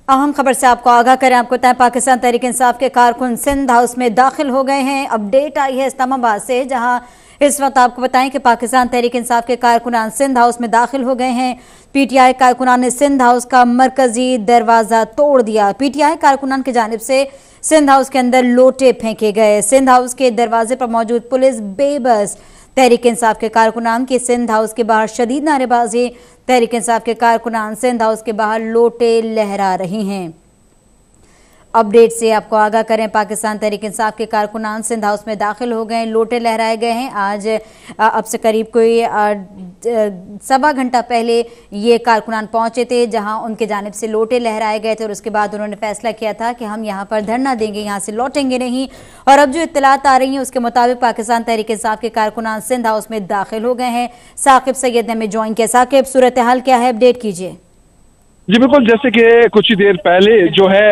अहम खबर से आपको आगाह करें, आपको बताएं पाकिस्तान तहरीक इंसाफ के कारकुन सिंध हाउस में दाखिल हो गए हैं। अपडेट आई है इस्लामाबाद से, जहां इस वक्त आपको बताएं कि पाकिस्तान तहरीक इंसाफ के कारकुनान सिंध हाउस में दाखिल हो गए हैं। पीटीआई कारकुनान ने सिंध हाउस का मरकजी दरवाजा तोड़ दिया। पीटीआई कारकुनान की जानिब से सिंध हाउस के अंदर लोटे फेंके गए। सिंध हाउस के दरवाजे पर मौजूद पुलिस बेबस। तहरीक इंसाफ के कारकुनान की सिंध हाउस के बाहर शदीद नारेबाजी। तहरीक इंसाफ के कारकुनान सिंध हाउस के बाहर लोटे लहरा रही हैं। अपडेट से आपको आगाह करें, पाकिस्तान तहरीक इंसाफ के कारकुनान सिंध हाउस में दाखिल हो गए, लोटे लहराए गए हैं। आज अब से करीब कोई 1.25 घंटा पहले ये कारकुनान पहुंचे थे, जहां उनके जानिब से लोटे लहराए गए थे और उसके बाद उन्होंने फैसला किया था कि हम यहां पर धरना देंगे, यहां से लौटेंगे नहीं। और अब जो इत्तलात आ रही हैं उसके मुताबिक पाकिस्तान तहरीक इंसाफ के कारकुनान सिंध हाउस में दाखिल हो गए हैं। साकिब सैयद ने हमें ज्वाइन किया। साकिब, सूरत हाल क्या है, अपडेट कीजिए। जी बिल्कुल, जैसे कि कुछ ही देर पहले जो है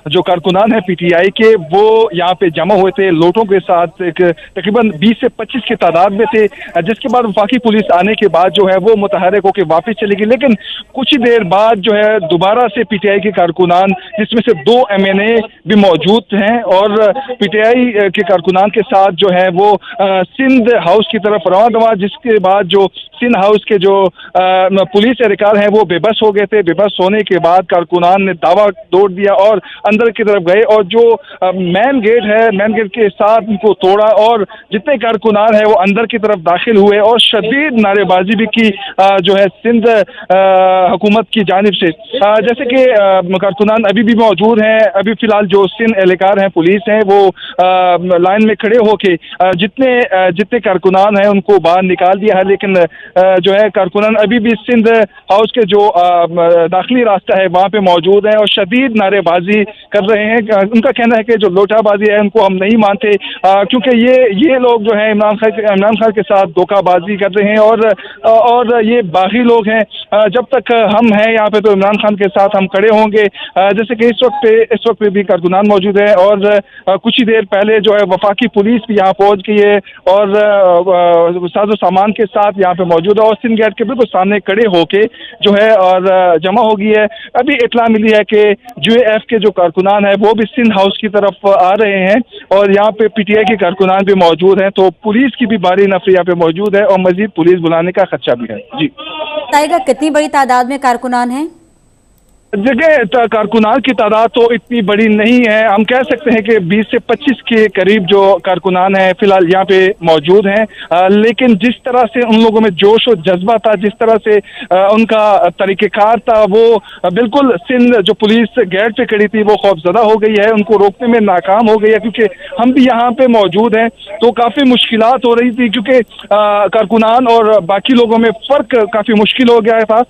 जो कारकुनान है पीटीआई के, वो यहाँ पे जमा हुए थे लोटों के साथ। एक तकरीबन 20 से 25 की तादाद में थे, जिसके बाद वफाकी पुलिस आने के बाद जो है वो मुतहरक होकर वापस चली गई। लेकिन कुछ ही देर बाद जो है दोबारा से पीटीआई के कारकुनान, जिसमें से 2 एमएनए भी मौजूद हैं, और पीटीआई के कारकुनान के साथ जो है वो सिंध हाउस की तरफ रवाना हुआ। जिसके बाद जो सिंध हाउस के जो पुलिस एहलकार हैं वो बेबस हो गए थे। बेबस होने के बाद कारकुनान ने दावा तोड़ दिया और अंदर की तरफ गए, और जो मेन गेट है, मेन गेट के साथ उनको तोड़ा, और जितने कारकुनान है वो अंदर की तरफ दाखिल हुए और शदीद नारेबाजी भी की जो है सिंध हुकूमत की जानिब से। जैसे कि कारकुनान अभी भी मौजूद हैं। अभी फिलहाल जो सिंध एहलकार हैं, पुलिस हैं, वो लाइन में खड़े होके जितने कारकुनान हैं उनको बाहर निकाल दिया है। लेकिन जो है कारकुनान अभी भी सिंध हाउस के जो दाखिली रास्ता है वहाँ पे मौजूद है और शदीद नारेबाजी कर रहे हैं। उनका कहना है कि जो लोटाबाजी है उनको हम नहीं मानते, क्योंकि ये लोग जो है इमरान खान के साथ धोखाबाजी कर रहे हैं, और ये बागी लोग हैं। जब तक हम हैं यहाँ पे तो इमरान खान के साथ हम खड़े होंगे। जैसे कि इस वक्त पे भी कारकुनान मौजूद है, और कुछ ही देर पहले जो है वफाकी पुलिस भी यहाँ पहुँच गई है और साजो सामान के साथ यहाँ पे मौजूद है, और सिंध गेट के बिल्कुल सामने खड़े होके जो है और जमा हो गई है। अभी इत्तला मिली है कि यूएएफ के जो कारकुनान है वो भी सिंध हाउस की तरफ आ रहे हैं, और यहाँ पे पीटीआई के कारकुनान भी मौजूद हैं। तो पुलिस की भी भारी नफरी यहाँ पे मौजूद है और मजीद पुलिस बुलाने का खदशा भी है। जी बताइएगा, कितनी बड़ी तादाद में कारकुनान हैं? जगह कारकुनान की तादाद तो इतनी बड़ी नहीं है। हम कह सकते हैं कि 20 से 25 के करीब जो कारकुनान हैं फिलहाल यहाँ पे मौजूद हैं। लेकिन जिस तरह से उन लोगों में जोश और जज्बा था, जिस तरह से उनका तरीक़ेकार था, वो बिल्कुल सिंध जो पुलिस गेट पे खड़ी थी वो खौफजदा हो गई है, उनको रोकने में नाकाम हो गई है। क्योंकि हम भी यहाँ पे मौजूद हैं तो काफ़ी मुश्किलात हो रही थी, क्योंकि कारकुनान और बाकी लोगों में फ़र्क काफ़ी मुश्किल हो गया था।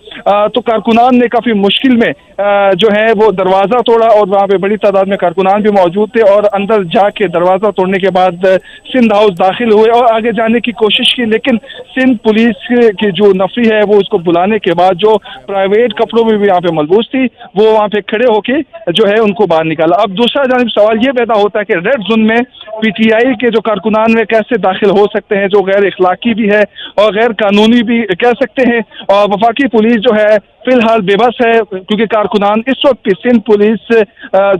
तो कारकुनान ने काफ़ी मुश्किल में जो है वो दरवाज़ा तोड़ा, और वहाँ पे बड़ी तादाद में कारकुनान भी मौजूद थे, और अंदर जाके दरवाज़ा तोड़ने के बाद सिंध हाउस दाखिल हुए और आगे जाने की कोशिश की। लेकिन सिंध पुलिस की जो नफरी है वो उसको बुलाने के बाद जो प्राइवेट कपड़ों में भी यहाँ पे मलबूस थी, वो वहाँ पे खड़े होके जो है उनको बाहर निकाला। अब दूसरा जानिब सवाल ये पैदा होता है कि रेड जोन में पीटीआई के जो कारकुनान में कैसे दाखिल हो सकते हैं, जो गैर इखलाकी भी है और गैर कानूनी भी कह सकते हैं। और वफाकी पुलिस जो है फिलहाल बेबस है, क्योंकि कारकुनान इस वक्त सिंध पुलिस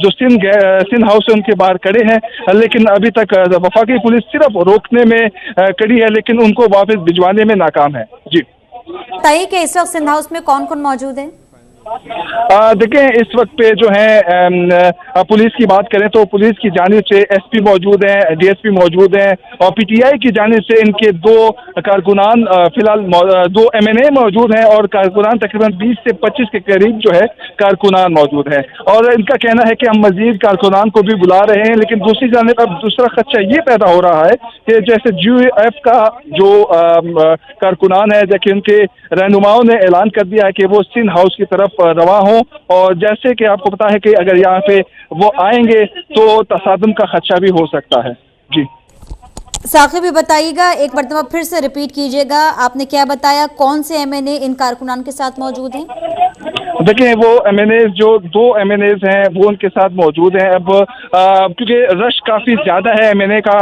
जो सिंध हाउस है उनके बाहर खड़े हैं। लेकिन अभी तक वफाकी पुलिस सिर्फ रोकने में खड़ी है, लेकिन उनको वापस भिजवाने में नाकाम है। जी बताइए कि इस वक्त सिंध हाउस में कौन कौन मौजूद है? देखें, इस वक्त पे जो है पुलिस की बात करें तो पुलिस की जानिब से एसपी मौजूद हैं, डीएसपी मौजूद हैं, और पीटीआई की जानिब से इनके 2 कारकुनान फिलहाल 2 एमएनए मौजूद हैं, और कारकुनान तकरीबन 20 से 25 के करीब जो है कारकुनान मौजूद हैं। और इनका कहना है कि हम मजीद कारकुनान को भी बुला रहे हैं। लेकिन दूसरी जानिब अब दूसरा खदशा ये पैदा हो रहा है कि जैसे यूएएफ का जो कारकुनान है, जबकि उनके रहनुमाओं ने ऐलान कर दिया है कि वो सिंध हाउस की तरफ रवा हो, और जैसे कि आपको पता है कि अगर यहाँ पे वो आएंगे तो तसादुम का खदशा भी हो सकता है। जी साकिब भी बताइएगा, एक मरतबा फिर से रिपीट कीजिएगा, आपने क्या बताया, कौन से एमएनए इन कारकुनान के साथ मौजूद हैं? देखिए वो एमएनए जो 2 एमएनए हैं वो उनके साथ मौजूद हैं। अब क्योंकि रश काफी ज्यादा है एमएनए का,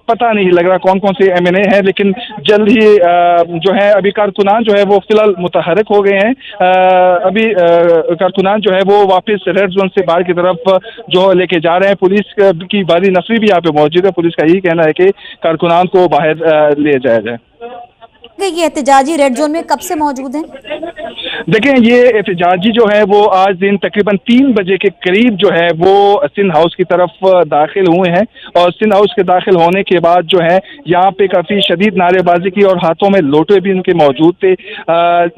पता नहीं लग रहा कौन कौन से एमएनए हैं, लेकिन जल्द ही जो है अभी कारकुनान जो है वो फिलहाल मुतहरक हो गए हैं। अभी कारकुनान जो है वो वापस रेड जोन से बाहर की तरफ जो लेके जा रहे हैं। पुलिस की भारी नफरी भी यहाँ पे मौजूद है। पुलिस का यही कहना है कि कारकुनान को बाहर ले जाया जाए। ये एहतजाजी रेड जोन में कब से मौजूद हैं? देखें, ये एहतजाजी जो है वो आज दिन तकरीबन 3 बजे के करीब जो है वो सिंध हाउस की तरफ दाखिल हुए हैं, और सिंध हाउस के दाखिल होने के बाद जो है यहाँ पे काफ़ी शदीद नारेबाजी की और हाथों में लोटे भी उनके मौजूद थे।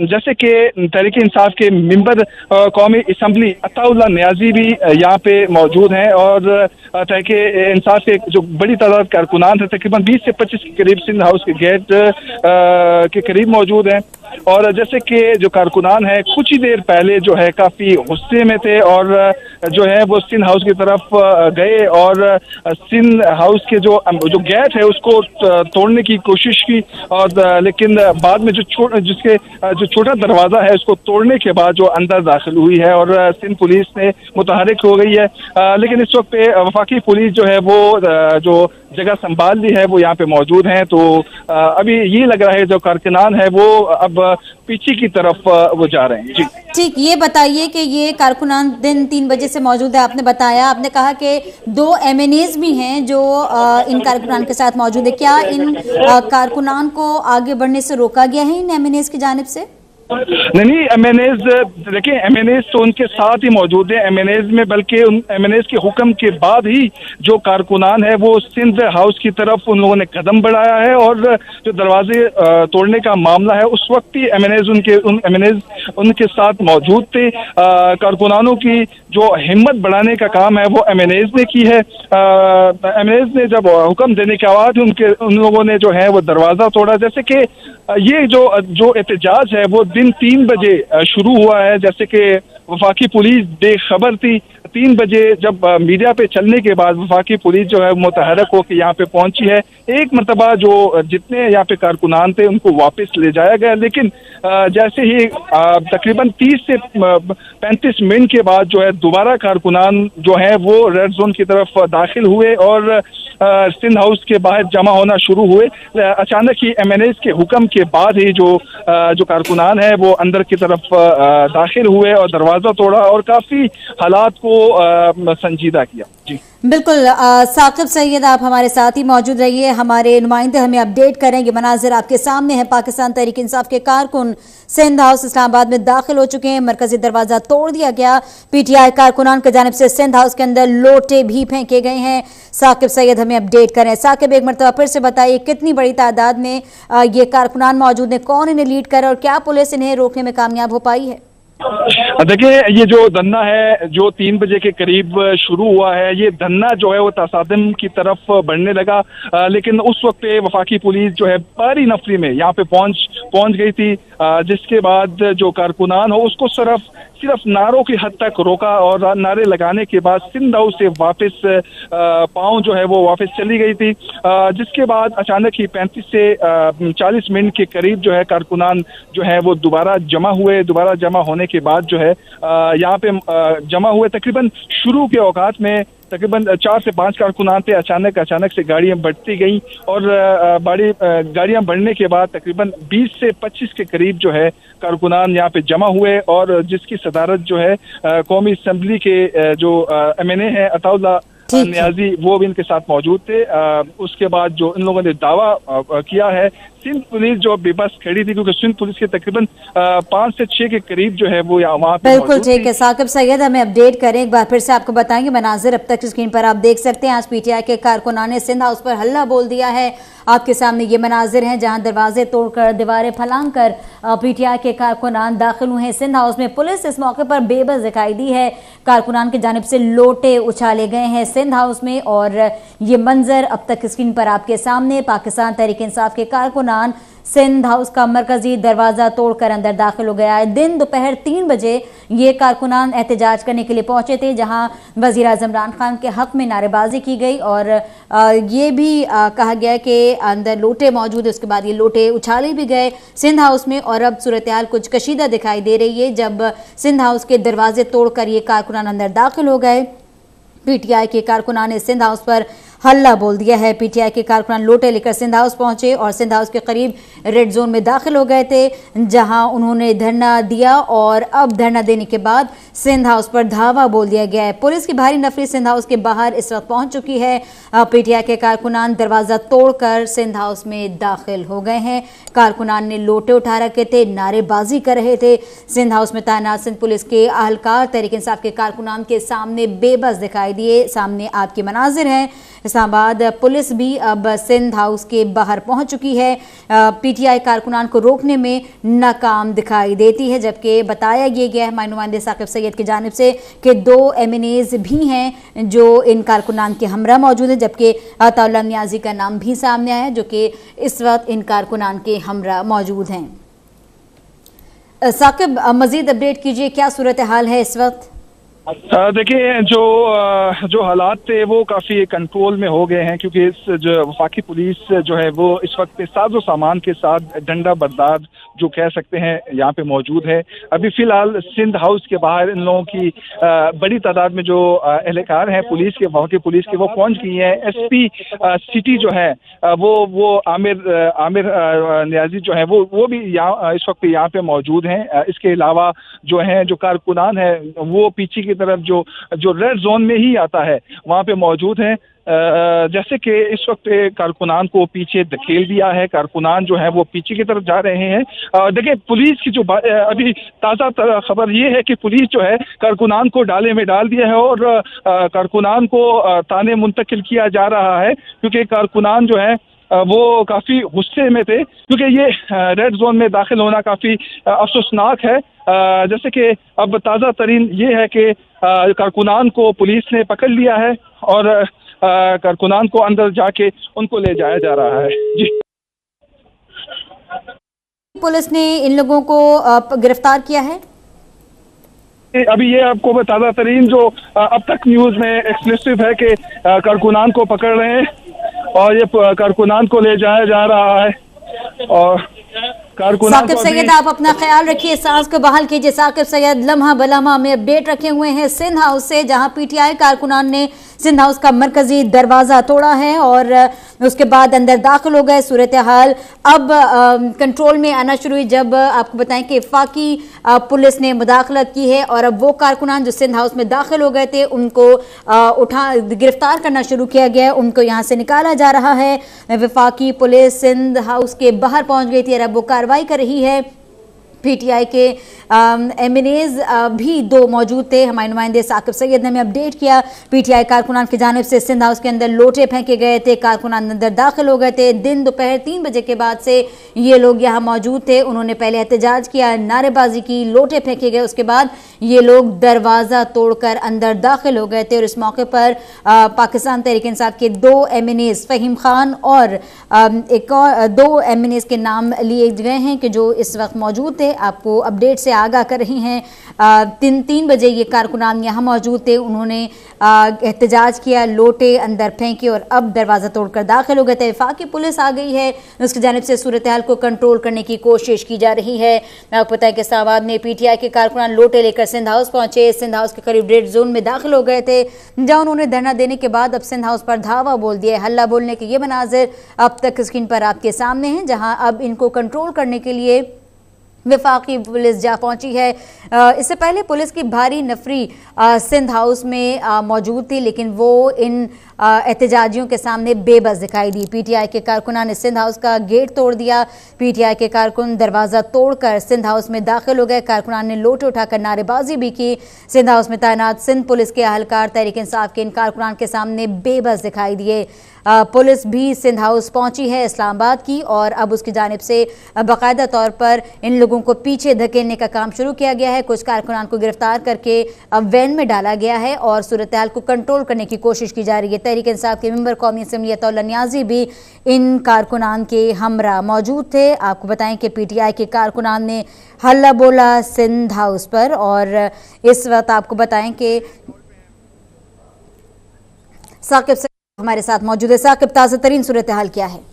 जैसे कि तहरीक इंसाफ के मेंबर कौमी असम्बली अताउल्लाह नियाजी भी यहाँ पे मौजूद हैं, और तहरीक इंसाफ के जो बड़ी तादाद कारकुनान थे तकरीबन 20 से 25 के करीब सिंध हाउस के गेट के करीब मौजूद हैं। और जैसे कि जो कारकुनान है कुछ ही देर पहले जो है काफी गुस्से में थे और जो है वो सिंध हाउस की तरफ गए और सिंध हाउस के जो गेट है उसको तोड़ने की कोशिश की, और लेकिन बाद में जो छोटा दरवाजा है उसको तोड़ने के बाद जो अंदर दाखिल हुई है और सिंध पुलिस ने मुतहरिक हो गई है। लेकिन इस वक्त पे वफाकी पुलिस जो है वो जो जगह संभाल ली है वो यहाँ पे मौजूद हैं। तो अभी ये लग रहा है जो कारकुनान है वो अब पीछे की तरफ वो जा रहे हैं। जी ठीक, ये बताइए कि ये कारकुनान दिन 3 बजे से मौजूद है, आपने बताया, आपने कहा कि 2 एमएनएज भी हैं जो इन कारकुनान के साथ मौजूद है। क्या इन कारकुनान को आगे बढ़ने से रोका गया है इन एमएनएज की जानिब से? नहीं, एमएनएज देखिए एमएनएज तो उनके साथ ही मौजूद है। एमएनएज में बल्कि उन एमएनएज के हुक्म के बाद ही जो कारकुनान है वो सिंध हाउस की तरफ उन लोगों ने कदम बढ़ाया है, और जो दरवाजे तोड़ने का मामला है उस वक्त ही एमएनएज उनके साथ मौजूद थे। कारकुनानों की जो हिम्मत बढ़ाने का काम है वो एमएनएज ने की है। एमएनएज ने जब हुक्म देने के बाद उन लोगों ने जो है वो दरवाजा तोड़ा। जैसे कि ये जो एहतजाज है वो दिन 3 बजे शुरू हुआ है। जैसे कि वफाकी पुलिस बेखबर थी, 3 बजे जब मीडिया पे चलने के बाद वफाकी पुलिस जो है मुतहरक होकर यहाँ पे पहुंची है। एक मरतबा जो जितने यहाँ पे कारकुनान थे उनको वापस ले जाया गया, लेकिन जैसे ही तकरीबन 30 से 35 मिनट के बाद जो है दोबारा कारकुनान जो है वो रेड जोन की तरफ दाखिल हुए और सिंध हाउस के बाहर जमा होना शुरू हुए। अचानक ही एमएनएज के हुक्म के बाद ही जो कारकुनान है वो अंदर की तरफ दाखिल हुए और दरवाजा तोड़ा और काफी हालात को संजीदा किया। जी बिल्कुल, साकिब सैयद आप हमारे साथ ही मौजूद रहिए, हमारे नुमाइंदे हमें अपडेट करेंगे। मनाजिर आपके सामने है, पाकिस्तान तहरीक इंसाफ के कारकुन सिंध हाउस इस्लामाबाद में दाखिल हो चुके हैं। मरकजी दरवाजा तोड़ दिया गया। पीटीआई कारकुनान की जानिब से सिंध हाउस के अंदर लोटे भी फेंके गए हैं। साकिब सैयद हमें अपडेट करें। साकिब, एक मरतबा फिर से बताइए, कितनी बड़ी तादाद में ये कारकुनान मौजूद है, कौन इन्हें लीड कर और क्या पुलिस इन्हें रोकने में कामयाब हो पाई है? देखिए, ये जो धरना है जो 3 बजे के करीब शुरू हुआ है, ये धरना जो है वो तसादम की तरफ बढ़ने लगा, लेकिन उस वक्त पे वफाकी पुलिस जो है भारी नफरी में यहाँ पे पहुंच गई थी, जिसके बाद जो कारकुनान हो उसको सिर्फ नारों की हद तक रोका और नारे लगाने के बाद सिंध हाउस से वापस पाँव जो है वो वापस चली गई थी। जिसके बाद अचानक ही 35 से 40 मिनट के करीब जो है कारकुनान जो है वो दोबारा जमा होने के बाद जो है यहाँ पे जमा हुए। तकरीबन शुरू के औकात में तकरीबन 4 से 5 कारकुनान थे। अचानक से गाड़ियां बढ़ती गईं और गाड़ियां बढ़ने के बाद तकरीबन 20 से 25 के करीब जो है कारकुनान यहाँ पे जमा हुए, और जिसकी सदारत जो है कौमी असम्बली के जो एमएनए हैं अताउल्लाह नियाजी वो भी इनके साथ मौजूद थे। उसके बाद जो इन लोगों ने दावा किया है, सिंध पुलिस जो बेबस खड़ी थी क्योंकि सिंध पुलिस के तकरीबन 5 से 6 के करीब जो है वो वहाँ पे बिल्कुल ठीक है। साकिब सैयद हमें अपडेट करें, एक बार फिर से आपको बताएंगे। मनाजिर अब तक स्क्रीन पर आप देख सकते हैं। आज पीटीआई के कारकुनान ने सिंध हाउस पर हल्ला बोल दिया है। आपके सामने ये मनाजिर हैं जहां दरवाजे तोड़कर दीवारें फलांग कर पीटीआई के कारकुनान दाखिल हुए हैं सिंध हाउस में। पुलिस इस मौके पर बेबस दिखाई दी है। कारकुनान की जानिब से लोटे उछाले गए हैं सिंध हाउस में, और ये मंजर अब तक स्क्रीन पर आपके सामने। पाकिस्तान तहरीक इंसाफ के कारकुनान कारकुनान सिंध हाउस का मरकजी दरवाजा तोड़कर अंदर दाखिल हो गया है। दिन दोपहर 3 बजे ये कारकुनान एहतजाज करने के लिए पहुंचे थे, जहां वजीर आज़म इमरान खान के हक में नारेबाजी की गई और ये भी कहा गया कि अंदर लोटे मौजूद है। उसके बाद ये लोटे उछाले भी गए सिंध हाउस में और अब सूरत हाल कुछ कशीदा दिखाई दे रही है जब सिंध हाउस के दरवाजे तोड़कर ये कारकुनान अंदर दाखिल हो गए। पीटीआई के कारकुनान ने सिंध हाउस पर हल्ला बोल दिया है। पीटीआई के कारकुनान लोटे लेकर सिंध हाउस पहुंचे और सिंध हाउस के करीब रेड जोन में दाखिल हो गए थे, जहां उन्होंने धरना दिया और अब धरना देने के बाद सिंध हाउस पर धावा बोल दिया गया है। पुलिस की भारी नफरी सिंध हाउस के बाहर इस वक्त पहुंच चुकी है। पीटीआई के कारकुनान दरवाजा तोड़कर सिंध हाउस में दाखिल हो गए हैं। कारकुनान ने लोटे उठा रखे थे, नारेबाजी कर रहे थे। सिंध हाउस में तैनात सिंध पुलिस के अहलकार तहरीक इंसाफ के कारकुनान के सामने बेबस दिखाई दिए। सामने आपके मनाजिर हैं। इस्लामाबाद पुलिस भी अब सिंध हाउस के बाहर पहुंच चुकी है। पीटीआई कारकुनान को रोकने में नाकाम दिखाई देती है, जबकि बताया गया है नुमाइंदे साकिब सैयद की जानिब से कि 2 एमएनएज भी हैं जो इन कारकुनान के हमरा मौजूद हैं, जबकि अताउल्लाह नियाजी का नाम भी सामने आया है जो कि इस वक्त इन कारकुनान के हमरा मौजूद हैं। साकिब, मजीद अपडेट कीजिए, क्या सूरत हाल है इस वक्त? देखिए, जो हालात थे वो काफ़ी कंट्रोल में हो गए हैं, क्योंकि इस जो वफाकी पुलिस जो है वो इस वक्त साजो सामान के साथ डंडा बरदार जो कह सकते हैं यहाँ पे मौजूद है। अभी फिलहाल सिंध हाउस के बाहर इन लोगों की बड़ी तादाद में जो एहलकार हैं पुलिस के, वफाकी पुलिस के, वो पहुँच गई हैं। एसपी सिटी जो है वो आमिर नियाजी जो है वो भी यहाँ इस वक्त यहाँ पे मौजूद हैं। इसके अलावा जो है जो कारकुनान है वो पीछे की तरफ जो रेड जोन में ही आता है वहाँ पे मौजूद हैं। जैसे कि इस वक्त कारकुनान को पीछे धकेल दिया है, कारकुनान जो है वो पीछे की तरफ जा रहे हैं। देखिए, पुलिस की जो अभी ताज़ा खबर ये है कि पुलिस जो है कारकुनान को डाले में डाल दिया है और कारकुनान को थाने मुंतकिल किया जा रहा है, क्योंकि कारकुनान जो है वो काफ़ी गुस्से में थे, क्योंकि ये रेड जोन में दाखिल होना काफ़ी अफसोसनाक है। जैसे कि अब ताज़ा तरीन ये है कि कारकुनान को पुलिस ने पकड़ लिया है और कारकुनान को अंदर जाके उनको ले जाया जा रहा है। जी, पुलिस ने इन लोगों को गिरफ्तार किया है। अभी ये आपको ताज़ा तरीन जो अब तक न्यूज़ में एक्सक्लूसिव है कि कारकुनान को पकड़ रहे हैं और ये कारकुनान को ले जाया जा रहा है। और साकिब सैयद, आप अपना ख्याल रखिए, सांस को बहाल कीजिए। साकिब सैयद लम्हा बलम्हा में अपडेट रखे हुए हैं सिंध हाउस से, जहां पीटीआई कारकुनान ने सिंध हाउस का मरकजी दरवाजा तोड़ा है और उसके बाद अंदर दाखिल हो गए। सूरत हाल अब कंट्रोल में आना शुरू हुई जब आपको बताएं कि वफाकी पुलिस ने मुदाखलत की है और अब वो कारकुनान जो सिंध हाउस में दाखिल हो गए थे उनको गिरफ्तार करना शुरू किया गया है, उनको यहाँ से निकाला जा रहा है। वफाकी पुलिस सिंध हाउस के बाहर पहुंच गई थी और अब वो कार्रवाई कर रही है। पीटीआई के एमएनएज भी 2 मौजूद थे। हमारे नुमाइंदे साकिब सैयद ने हमें अपडेट किया। पीटीआई कारकुनान की जानिब से सिंध हाउस के अंदर लोटे फेंके गए थे, कारकुनान अंदर दाखिल हो गए थे। दिन दोपहर 3 बजे के बाद से ये लोग यहाँ मौजूद थे। उन्होंने पहले एहतजाज किया, नारेबाजी की, लोटे फेंके गए। उसके बाद ये लोग दरवाज़ा तोड़कर अंदर दाखिल हो गए थे और इस मौके पर पाकिस्तान तहरीक इंसाफ के 2 एमएनएज फ़हीम खान और एक और 2 एमएनएज के नाम लिए गए हैं कि जो इस वक्त मौजूद थे। आपको अपडेट से आगाह कर रही हैं। 3 बजे ये कारकुनान यहाँ मौजूद थे। उन्होंने एहतजाज किया, लोटे अंदर फेंके और अब दरवाज़ा तोड़कर दाखिल हो गए थे। वफाकी पुलिस आ गई है, उसकी जानिब से सूरत हाल को कंट्रोल करने की कोशिश की जा रही है। आपको पता है कि इस्लामाबाद में पीटीआई के कारकुनान लोटे लेकर सिंध हाउस पहुंचे। सिंध हाउस के करीब रेड जोन में दाखिल हो गए थे, जहाँ उन्होंने धरना देने के बाद अब सिंध हाउस पर धावा बोल दिया। हल्ला बोलने के ये मनाजिर अब तक स्क्रीन पर आपके सामने हैं, जहाँ अब इनको कंट्रोल करने के लिए वफाकी पुलिस जा पहुंची है। इससे पहले पुलिस की भारी नफरी सिंध हाउस में मौजूद थी, लेकिन वो इन एहतजाजियों के सामने बेबस दिखाई दी। पीटीआई के कारकुनान ने सिंध हाउस का गेट तोड़ दिया। पीटीआई के कारकुन दरवाज़ा तोड़कर सिंध हाउस में दाखिल हो गए। कारकुनान ने लोटे उठाकर नारेबाजी भी की। सिंध हाउस में तैनात सिंध पुलिस के अहलकार तहरीक इंसाफ के इन कारकुनान के सामने बेबस दिखाई दिए। पुलिस भी सिंध हाउस पहुंची है इस्लामाबाद की और अब उसकी जानिब से बाकायदा तौर पर इन लोगों को पीछे धकेलने का काम शुरू किया गया है। कुछ कारकुनान को गिरफ्तार करके वैन में डाला गया है और सूरत हाल को कंट्रोल करने की कोशिश की जा रही है। तहरीक इंसाफ के मेंबर कौमी असम्बली अताउल्लाह नियाजी भी इन कारकुनान के हमरा मौजूद थे। आपको बताएं कि पीटीआई के कारकुनान ने हल्ला बोला सिंध हाउस पर, और इस वक्त आपको बताएं कि साकिब से हमारे साथ मौजूद है। साकिब, ताज़ा तरीन सूरत हाल क्या है?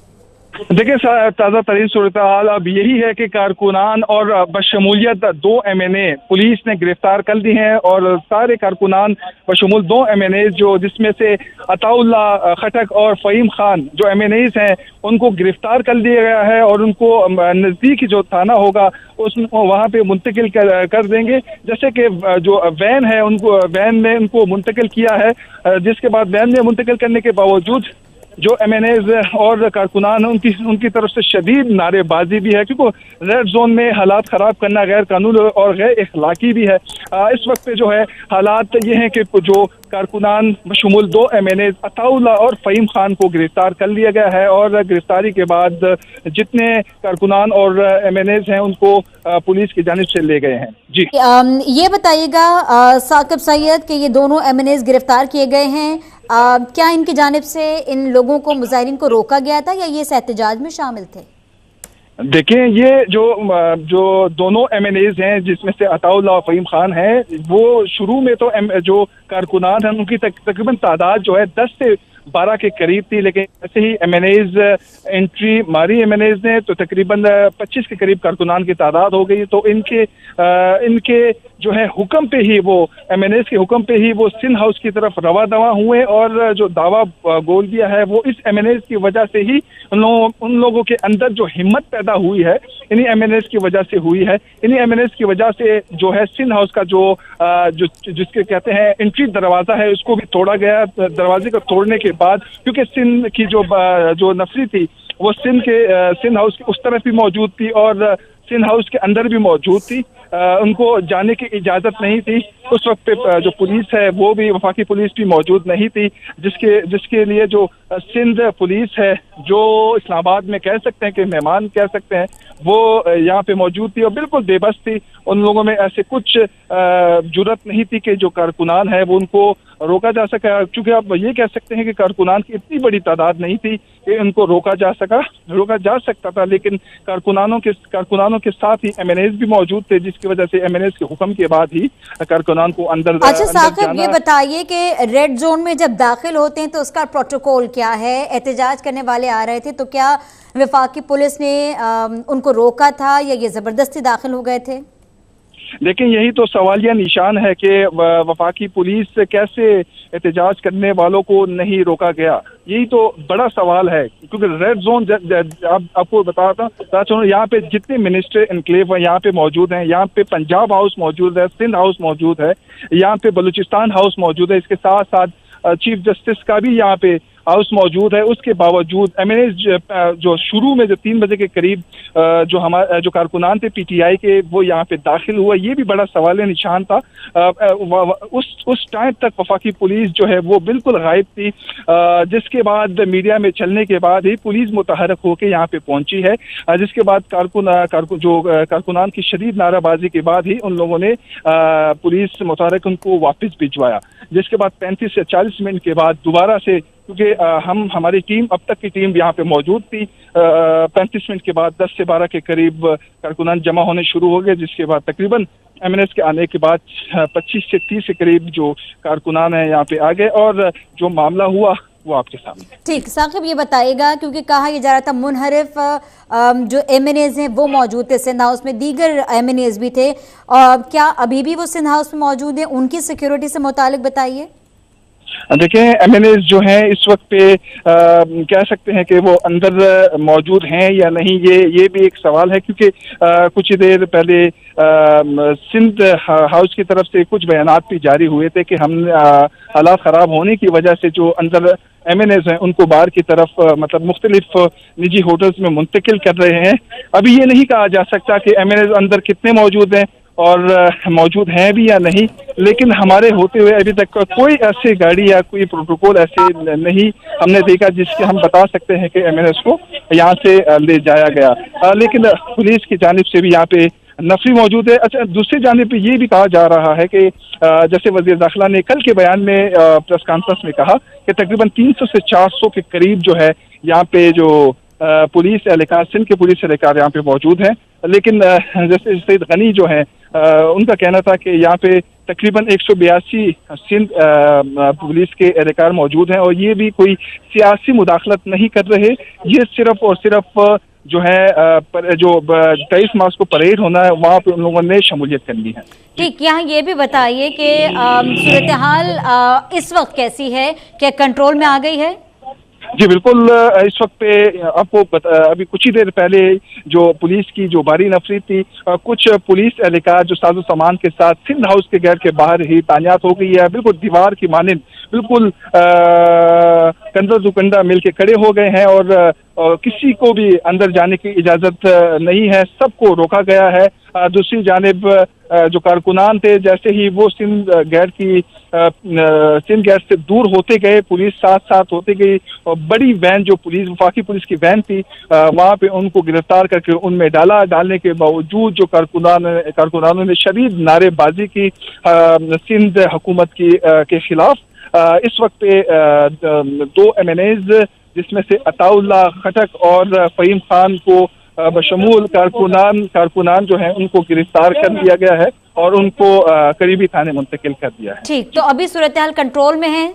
देखिए, ताज़ा तरीन सूरत हाल अब यही है कि कारकुनान और बशमूलियत 2 MNA पुलिस ने गिरफ्तार कर दी हैं, और सारे कारकुनान बशमूल 2 MNA जो जिसमें से अताउल्लाह खटक और फ़हीम खान जो MNAs हैं उनको गिरफ्तार कर दिया गया है, और उनको नज़दीक जो थाना होगा उस वहाँ पे मुंतकिल कर देंगे। जैसे कि जो वैन है वैन में उनको मुंतकिल किया है, जिसके बाद वैन में मुंतकिल करने के बावजूद जो MNAs और कारकुनान उनकी तरफ से शदीद नारेबाजी भी है, क्योंकि रेड जोन में हालात ख़राब करना गैर कानूनी और गैर इखलाकी भी है। इस वक्त जो है हालात ये हैं कि जो कारकुनान बशमूल 2 MNAs अताउल्लाह और फ़हीम खान को गिरफ्तार कर लिया गया है, और गिरफ्तारी के बाद जितने कारकुनान और MNAs हैं उनको पुलिस की जानिब से ले गए हैं। जी ये बताइएगा साकिब सैयद कि ये दोनों MNAs गिरफ्तार किए गए हैं, क्या इनकी जानिब से इन लोगों को, मुजाहिरीन को रोका गया था या ये इस एहतजाज में शामिल थे? देखें, ये जो दोनों MNAs हैं जिसमें से अताउल्लाह और फ़हीम खान हैं, वो शुरू में तो जो कारकुनान हैं उनकी तकरीबन तादाद जो है 10 से 12 के करीब थी, लेकिन ऐसे ही MNAs एंट्री मारी MNAs ने तो तकरीबन 25 के करीब कारकुनान की तादाद हो गई। तो इनके जो है हुक्म पे ही वो MNAs के हुक्म पे ही वो सिंध हाउस की तरफ रवा दवा हुए, और जो दावा बोल दिया है वो इस MNAs की वजह से ही उन लोगों के अंदर जो हिम्मत पैदा हुई है इन्हीं MNAs की वजह से हुई है। इन्हीं MNAs की वजह से जो है सिंध हाउस का जो जिसके कहते हैं एंट्री दरवाजा है उसको भी तोड़ा गया। दरवाजे को तोड़ने के बाद, क्योंकि सिंध की जो नफरी थी वो सिंध हाउस की उस तरफ भी मौजूद थी और सिंध हाउस के अंदर भी मौजूद थी, उनको जाने की इजाजत नहीं थी। उस वक्त पे जो पुलिस है वो भी, वफाकी पुलिस भी मौजूद नहीं थी, जिसके लिए जो सिंध पुलिस है जो इस्लामाबाद में कह सकते हैं कि मेहमान कह सकते हैं, वो यहाँ पे मौजूद थी और बिल्कुल बेबस थी। उन लोगों में ऐसे कुछ जुर्रत नहीं थी कि जो कारकुनान है वो उनको रोका जा सका, क्योंकि आप ये कह सकते हैं कि कारकुनान की इतनी बड़ी तादाद नहीं थी कि उनको रोका जा सकता था, लेकिन कारकुनानों के साथ ही MNAs भी मौजूद थे, जिसकी वजह से MNAs के हुक्म के बाद ही कारकुनान को अंदर अच्छा साकिब, ये बताइए कि रेड जोन में जब दाखिल होते हैं तो उसका प्रोटोकॉल क्या है? एहतजाज करने वाले आ रहे थे तो क्या वफाकी पुलिस ने उनको रोका था या ये जबरदस्ती दाखिल हो गए थे? लेकिन यही तो सवालिया निशान है कि वफाकी पुलिस से कैसे एहतजाज करने वालों को नहीं रोका गया, यही तो बड़ा सवाल है। क्योंकि रेड जोन आपको बताता हूँ, यहाँ पे जितने मिनिस्टर इनक्लेव हैं यहाँ पे मौजूद हैं। यहाँ पे पंजाब हाउस मौजूद है, सिंध हाउस मौजूद है, यहाँ पे बलूचिस्तान हाउस मौजूद है, इसके साथ साथ चीफ जस्टिस का भी यहाँ पे हाउस मौजूद है। उसके बावजूद MNAs जो शुरू में जो 3 बजे के करीब जो कारकुनान थे PTI के, वो यहाँ पे दाखिल हुआ, ये भी बड़ा सवाल निशान था। उस टाइम तक वफाकी पुलिस जो है वो बिल्कुल गायब थी, जिसके बाद मीडिया में चलने के बाद ही पुलिस मुतहरक होकर यहाँ पे पहुंची है, जिसके बाद कारकुनान की शदीद नाराबाजी के बाद ही उन लोगों ने पुलिस मुतहरक उनको वापस भिजवाया, जिसके बाद 35 से 40 मिनट के बाद दोबारा से, क्योंकि हमारी टीम, अब तक की टीम यहाँ पे मौजूद थी, 35 मिनट के बाद 10 से 12 के करीब कारकुनान जमा होने शुरू हो गए, जिसके बाद तकरीबन MNAs के आने के बाद 25 से 30 के करीब जो कारकुनान है यहाँ पे आ गए और जो मामला हुआ वो आपके सामने। ठीक, साकिब ये बताइएगा, क्योंकि कहा यह जा रहा था मुनहरिफ जो MNAs हैं वो मौजूद थे सिंध हाउस में, दीगर MNAs भी थे, क्या अभी भी वो सिंध हाउस में मौजूद है? उनकी सिक्योरिटी से मुतालिक बताइए। देखिए, MNAs जो हैं इस वक्त पे कह सकते हैं कि वो अंदर मौजूद हैं या नहीं, ये भी एक सवाल है, क्योंकि कुछ ही देर पहले सिंध हाउस की तरफ से कुछ बयानात भी जारी हुए थे कि हम हालात ख़राब होने की वजह से जो अंदर MNAs हैं उनको बाहर की तरफ मतलब मुख्तलिफ निजी होटल्स में मुंतकिल कर रहे हैं। अभी ये नहीं कहा जा सकता कि MNAs अंदर कितने मौजूद हैं और मौजूद हैं भी या नहीं, लेकिन हमारे होते हुए अभी तक कोई ऐसी गाड़ी या कोई प्रोटोकॉल ऐसे नहीं हमने देखा जिसके हम बता सकते हैं कि MNAs को यहाँ से ले जाया गया। लेकिन पुलिस की जानिब से भी यहाँ पे नफरी मौजूद है। अच्छा, दूसरी जानिब पे ये भी कहा जा रहा है कि जैसे वजीर दाखिला ने कल के बयान में प्रेस कॉन्फ्रेंस में कहा कि तकरीबन 300 से 400 के करीब जो है यहाँ पे जो पुलिस एहलकार, सिंध के पुलिस एहलकार यहाँ पे मौजूद हैं। लेकिन जैसे सईद गनी जो है उनका कहना था कि यहाँ पे तकरीबन 182 सिंध पुलिस के एहलकार मौजूद हैं और ये भी कोई सियासी मुदाखलत नहीं कर रहे। ये सिर्फ और सिर्फ जो है जो 23 मार्च को परेड होना है वहाँ पे उन लोगों ने शमूलियत करनी है। ठीक, यहाँ ये भी बताइए कि सूरत हाल इस वक्त कैसी है, क्या कंट्रोल में आ गई है? जी बिल्कुल, इस वक्त पे आपको अभी कुछ ही देर पहले जो पुलिस की जो भारी नफरी थी, कुछ पुलिस एहलकार जो साजो सामान के साथ सिंध हाउस के गेट के बाहर ही तायनात हो गई है। बिल्कुल दीवार की मानिंद बिल्कुल कंधा दुकंधा मिलके खड़े हो गए हैं और किसी को भी अंदर जाने की इजाजत नहीं है, सबको रोका गया है। दूसरी जानिब जो कारकुनान थे, जैसे ही वो सिंध गेट से दूर होते गए, पुलिस साथ साथ होते गई और बड़ी वैन जो पुलिस वफाकी पुलिस की वैन थी वहां पे उनको गिरफ्तार करके उनमें डालने के बावजूद जो कारकुनानों ने शदीद नारेबाजी की सिंध हुकूमत के खिलाफ। इस वक्त पे 2 MNAs जिसमें से अताउल्ला खटक और फहीम खान को बशमूल कारकुनान जो है उनको गिरफ्तार कर लिया गया है और उनको करीबी थाने मुंतकिल कर दिया है। ठीक, तो अभी सूरत हाल कंट्रोल में है?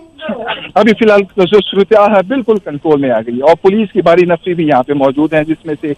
अभी फिलहाल जो सूरत हाल है बिल्कुल कंट्रोल में आ गई और पुलिस की भारी नफरी भी यहाँ पे मौजूद है, जिसमें से